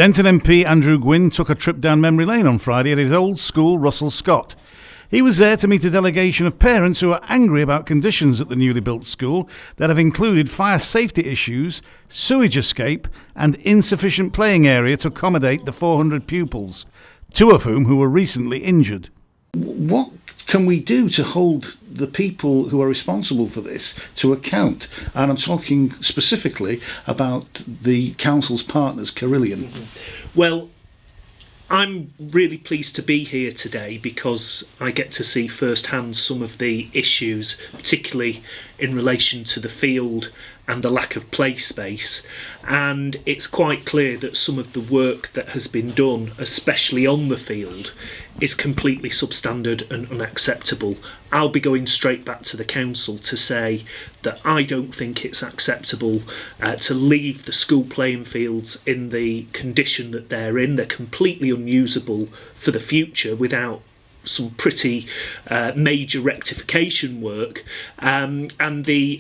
Denton MP Andrew Gwynne took a trip down memory lane on Friday at his old school, Russell Scott. He was there to meet a delegation of parents who are angry about conditions at the newly built school that have included fire safety issues, sewage escape and insufficient playing area to accommodate the 400 pupils, two of whom who were recently injured. What can we do to hold the people who are responsible for this to account? And I'm talking specifically about the council's partners, Carillion. Well, I'm really pleased to be here today because I get to see firsthand some of the issues, particularly in relation to the field and the lack of play space. And it's quite clear that some of the work that has been done, especially on the field, is completely substandard and unacceptable. I'll be going straight back to the council to say that I don't think it's acceptable to leave the school playing fields in the condition that they're in. They're completely unusable for the future without some pretty major rectification work, and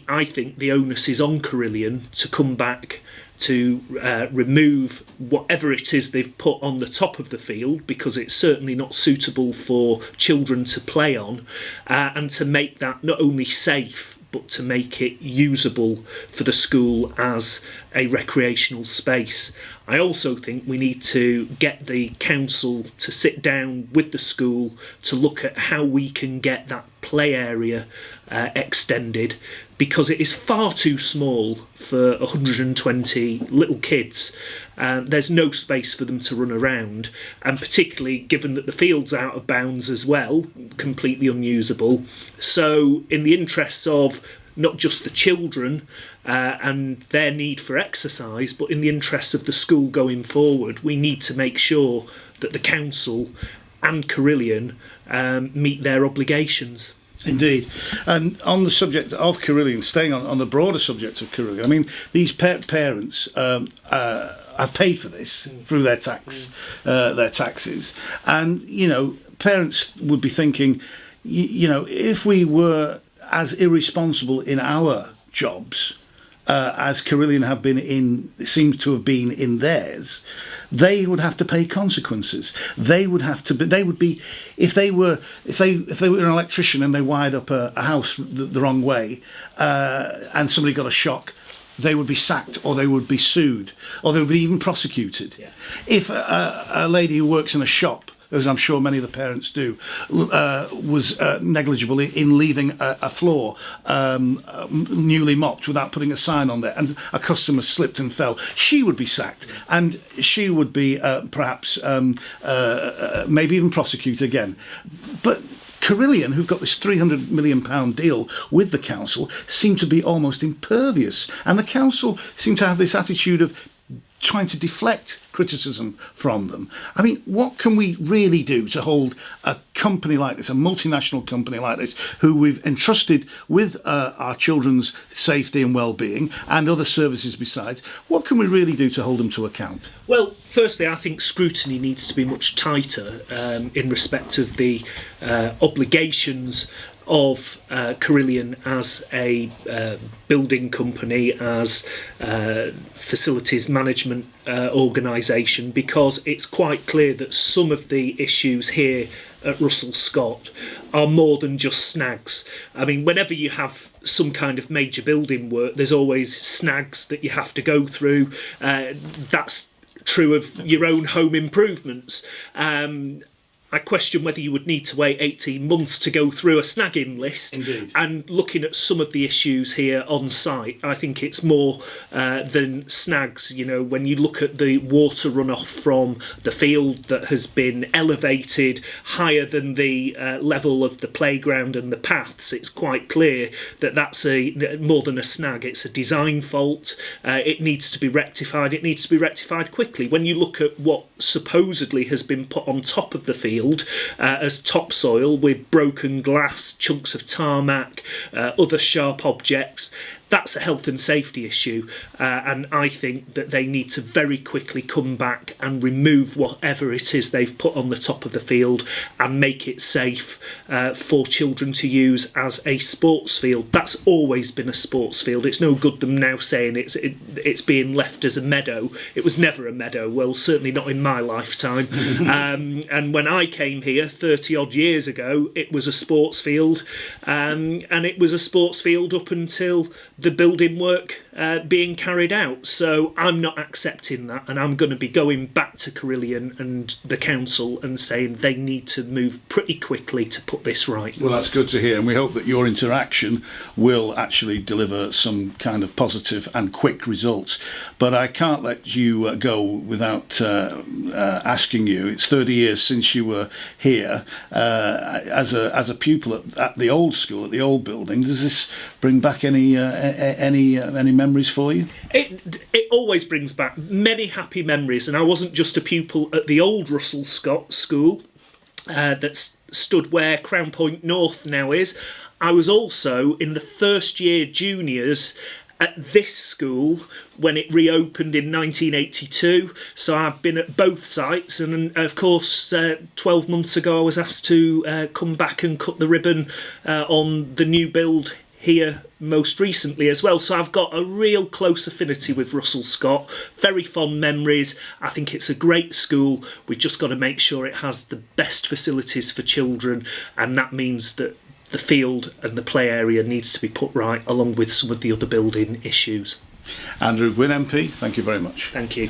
I think the onus is on Carillion to come back to remove whatever it is they've put on the top of the field, because it's certainly not suitable for children to play on, and to make that not only safe but to make it usable for the school as a recreational space. I also think we need to get the council to sit down with the school to look at how we can get that play area extended, because it is far too small for 120 little kids. There's no space for them to run around, and particularly given that the field's out of bounds as well, completely unusable. So in the interests of not just the children and their need for exercise, but in the interests of the school going forward, we need to make sure that the council and Carillion meet their obligations. Indeed. And on the subject of Carillion, staying on the broader subject of Carillion, I mean, these parents have paid for this through their taxes. And, you know, parents would be thinking, you know, if we were as irresponsible in our jobs as Carillion have been seems to have been in theirs, they would have to pay consequences. They would be if they were an electrician and they wired up a house the wrong way, and somebody got a shock, they would be sacked, or they would be sued, or they would be even prosecuted. Yeah. If a lady who works in a shop, as I'm sure many of the parents do, was negligible in leaving a floor newly mopped without putting a sign on there, and a customer slipped and fell, she would be sacked, and she would be perhaps maybe even prosecuted again. But Carillion, who've got this £300 million deal with the council, seem to be almost impervious, and the council seem to have this attitude of trying to deflect criticism from them. I mean, what can we really do to hold a company like this, a multinational company like this, who we've entrusted with our children's safety and well-being and other services besides? What can we really do to hold them to account? Well, firstly, I think scrutiny needs to be much tighter in respect of the obligations of Carillion as a building company, as facilities management organisation, because it's quite clear that some of the issues here at Russell Scott are more than just snags. I mean, whenever you have some kind of major building work, there's always snags that you have to go through. That's true of your own home improvements. I question whether you would need to wait 18 months to go through a snagging list. Indeed. And looking at some of the issues here on site, I think it's more than snags. You know, when you look at the water runoff from the field that has been elevated higher than the level of the playground and the paths, it's quite clear that that's more than a snag. It's a design fault. It needs to be rectified. It needs to be rectified quickly. When you look at what supposedly has been put on top of the field as topsoil with broken glass, chunks of tarmac, other sharp objects, that's a health and safety issue, and I think that they need to very quickly come back and remove whatever it is they've put on the top of the field and make it safe for children to use as a sports field. That's always been a sports field. It's no good them now saying it's being left as a meadow. It was never a meadow, well, certainly not in my lifetime. And when I came here 30 odd years ago, it was a sports field, and it was a sports field up until the building work being carried out. So I'm not accepting that, and I'm going to be going back to Carillion and the council and saying they need to move pretty quickly to put this right. Well, that's good to hear, and we hope that your interaction will actually deliver some kind of positive and quick results. But I can't let you go without asking you. It's 30 years since you were here as a pupil at the old school, at the old building. Does this bring back any memories for you? It always brings back many happy memories, and I wasn't just a pupil at the old Russell Scott School that's stood where Crown Point North now is. I was also in the first year juniors at this school when it reopened in 1982, so I've been at both sites, and of course 12 months ago I was asked to come back and cut the ribbon on the new build here most recently as well. So I've got a real close affinity with Russell Scott, very fond memories. I think it's a great school. We've just got to make sure it has the best facilities for children, and that means that the field and the play area needs to be put right, along with some of the other building issues. Andrew Gwynne MP, thank you very much. Thank you.